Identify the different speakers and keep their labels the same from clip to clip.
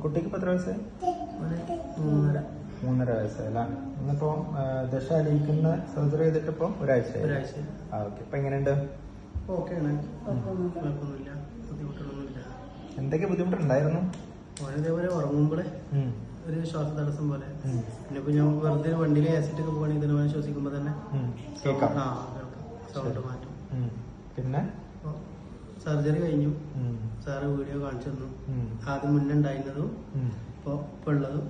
Speaker 1: കുട്ടിക്ക് ഇപ്പൊ എത്ര വയസ്സായി? 3.5 വയസ്സായല്ല. ഇന്നിപ്പോ ദശ അലിയിക്കുന്ന സർജറി ചെയ്തിട്ടിപ്പോ ഒരാഴ്ചയായി. ഓക്കെ. ഇപ്പൊ എങ്ങനെയുണ്ട്? എന്തൊക്കെ ബുദ്ധിമുട്ടുണ്ടായിരുന്നു?
Speaker 2: അതേപോലെ ഉറങ്ങുമ്പോഴേ ഒരു ശ്വാസ തടസ്സം പോലെ. പിന്നെ ഇപ്പൊ ഞാൻ വെറുതെ വണ്ടിയിൽ ആസിഡ് ഒക്കെ പോകണമെങ്കിൽ ഇതിനെ ശ്വസിക്കുമ്പോ തന്നെ സൗണ്ട് മാറ്റും.
Speaker 1: പിന്നെ
Speaker 2: സർജറി കഴിഞ്ഞു. സാറ് വീഡിയോ കാണിച്ചു തന്നു. ആദ്യം മുന്നേ ഉണ്ടായിരുന്നതും ഇപ്പൊ ഉള്ളതും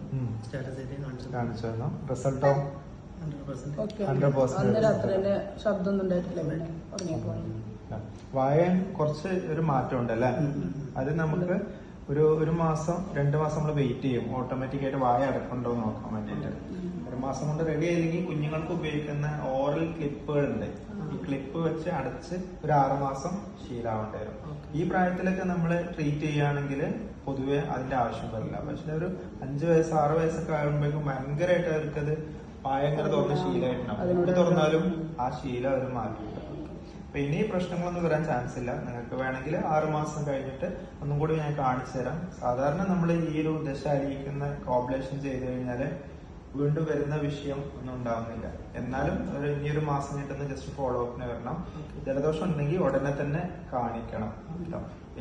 Speaker 2: സ്റ്റാറ്റസ് ആയിട്ട് കാണിച്ചു തന്നു.
Speaker 1: റിസൾട്ടോ 100%.
Speaker 3: ശബ്ദം ഉണ്ടായിട്ടില്ല.
Speaker 1: വായ കുറച്ച് ഒരു മാറ്റം ഉണ്ടല്ലേ? അത് നമുക്ക് ഒരു മാസം 2 മാസം നമ്മൾ വെയിറ്റ് ചെയ്യും. ഓട്ടോമാറ്റിക് ആയിട്ട് വായ അടക്കണ്ടോ എന്ന് നോക്കാൻ വേണ്ടിയിട്ട്. 1 മാസം കൊണ്ട് റെഡി ആയില്ലെങ്കിൽ കുഞ്ഞുങ്ങൾക്ക് ഉപയോഗിക്കുന്ന ഓറൽ ക്ലിപ്പുകൾ ഉണ്ട്. ഈ ക്ലിപ്പ് വെച്ച് അടച്ച് ഒരു 6 മാസം ശീലമാവേണ്ടി വരും. ഈ പ്രായത്തിലൊക്കെ നമ്മൾ ട്രീറ്റ് ചെയ്യുകയാണെങ്കിൽ പൊതുവെ അതിന്റെ ആവശ്യം വരില്ല. പക്ഷെ ഒരു 5 വയസ്സ് 6 വയസ്സൊക്കെ ആകുമ്പോഴേക്കും ഭയങ്കരമായിട്ട് അവർക്കത് വായങ്ങനെ തുറന്ന ശീലമായിട്ടുണ്ടാവും. എവിടെ തുറന്നാലും ആ ശീലം അവർ മാറ്റില്ല. അപ്പൊ ഇനി പ്രശ്നങ്ങളൊന്നും വരാൻ ചാൻസ് ഇല്ല. നിങ്ങൾക്ക് വേണമെങ്കിൽ 6 മാസം കഴിഞ്ഞിട്ട് ഒന്നും കൂടി ഞാൻ കാണിച്ചു തരാം. സാധാരണ നമ്മൾ ഈ ഒരു ദശ അലിയിക്കുന്ന കോബ്ലേഷൻ ചെയ്ത് കഴിഞ്ഞാല് വീണ്ടും വരുന്ന വിഷയം ഒന്നും ഉണ്ടാവുന്നില്ല. എന്നാലും ഇനിയൊരു മാസം കിട്ടുന്ന ജസ്റ്റ് ഫോളോ അപ്പിന് വരണം. ജലദോഷം ഉണ്ടെങ്കിൽ ഉടനെ തന്നെ കാണിക്കണം.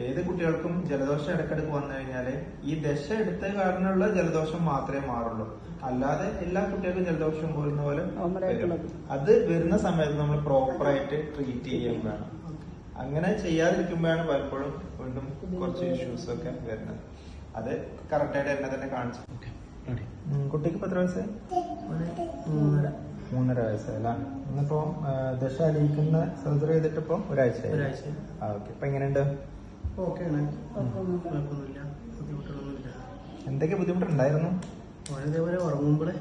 Speaker 1: ഏത് കുട്ടികൾക്കും ജലദോഷം ഇടയ്ക്കിടയ്ക്ക് വന്നു കഴിഞ്ഞാല് ഈ ദശ എടുത്ത കാരണമുള്ള ജലദോഷം മാത്രമേ മാറുള്ളൂ. അല്ലാതെ എല്ലാ കുട്ടികൾക്കും ജലദോഷം പോരുന്ന പോലെ അത് വരുന്ന സമയത്ത് നമ്മൾ പ്രോപ്പറായിട്ട് ട്രീറ്റ് ചെയ്യാൻ വേണം. അങ്ങനെ ചെയ്യാതിരിക്കുമ്പോഴാണ് പലപ്പോഴും വീണ്ടും കുറച്ച് ഇഷ്യൂസ് ഒക്കെ വരുന്നത്. അത് കറക്റ്റായിട്ട് എന്നെ തന്നെ കാണിച്ചു. കുട്ടിക്ക് ഇപ്പൊ എത്ര വയസ്സായി? 3.5 വയസ്സായല്ല. ഇന്നിപ്പോ ദശ അലിയിക്കുന്ന സർജറി ചെയ്തിട്ടിപ്പോ ഒരാഴ്ചയായി. ഓക്കെ. ഇപ്പൊ എങ്ങനെയുണ്ട്? എന്തൊക്കെ ബുദ്ധിമുട്ടുണ്ടായിരുന്നു?
Speaker 2: അതേപോലെ ഉറങ്ങുമ്പോഴേ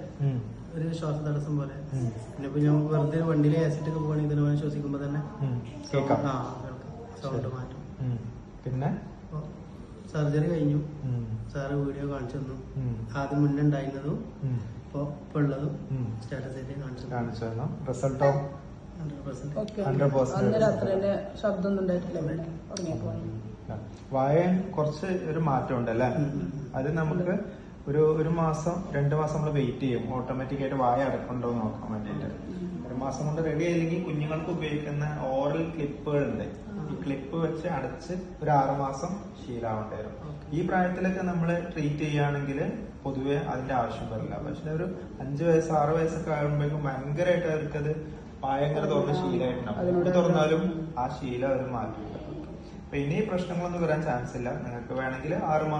Speaker 2: ഒരു ശ്വാസ തടസ്സം പോലെ. പിന്നെ ഇപ്പൊ ഞാൻ വെറുതെ വണ്ടിയിൽ ആസിഡ് ഒക്കെ പോകണമെങ്കിൽ ഇതിനെ ശ്വസിക്കുമ്പോ തന്നെ സൗണ്ട് മാറ്റും.
Speaker 1: പിന്നെ
Speaker 2: സർജറി കഴിഞ്ഞു. സാറ് വീഡിയോ കാണിച്ചു തന്നു. ആദ്യം മുന്നേ ഉണ്ടായിരുന്നതും ഇപ്പൊ ഉള്ളതും സ്റ്റാറ്റസ് ആയിട്ട് കാണിച്ചു തന്നു.
Speaker 1: റിസൾട്ടോ 100%.
Speaker 3: ശബ്ദം ഉണ്ടായിട്ടില്ല.
Speaker 1: വായ കുറച്ച് ഒരു മാറ്റം ഉണ്ടല്ലേ? അത് നമുക്ക് ഒരു മാസം 2 മാസം നമ്മൾ വെയിറ്റ് ചെയ്യും. ഓട്ടോമാറ്റിക് ആയിട്ട് വായ അടക്കണ്ടോ എന്ന് നോക്കാൻ വേണ്ടിയിട്ട്. 1 മാസം കൊണ്ട് റെഡി ആയില്ലെങ്കിൽ കുഞ്ഞുങ്ങൾക്ക് ഉപയോഗിക്കുന്ന ഓറൽ ക്ലിപ്പുകൾ ഉണ്ട്. ഈ ക്ലിപ്പ് വെച്ച് അടച്ച് ഒരു 6 മാസം ശീലമാവേണ്ടി വരും. ഈ പ്രായത്തിലൊക്കെ നമ്മൾ ട്രീറ്റ് ചെയ്യുകയാണെങ്കിൽ പൊതുവെ അതിന്റെ ആവശ്യം വരില്ല. പക്ഷെ ഒരു 5 വയസ്സ് 6 വയസ്സൊക്കെ ആകുമ്പോഴേക്കും ഭയങ്കരമായിട്ട് അവർക്കത് വായങ്ങനെ തുറന്ന ശീലമായിട്ടുണ്ടാവും. എവിടെ തുറന്നാലും ആ ശീലം അവർ മാറ്റില്ല. അപ്പൊ ഇനി പ്രശ്നങ്ങളൊന്നും വരാൻ ചാൻസ് ഇല്ല. നിങ്ങൾക്ക് വേണമെങ്കിൽ 6 മാസം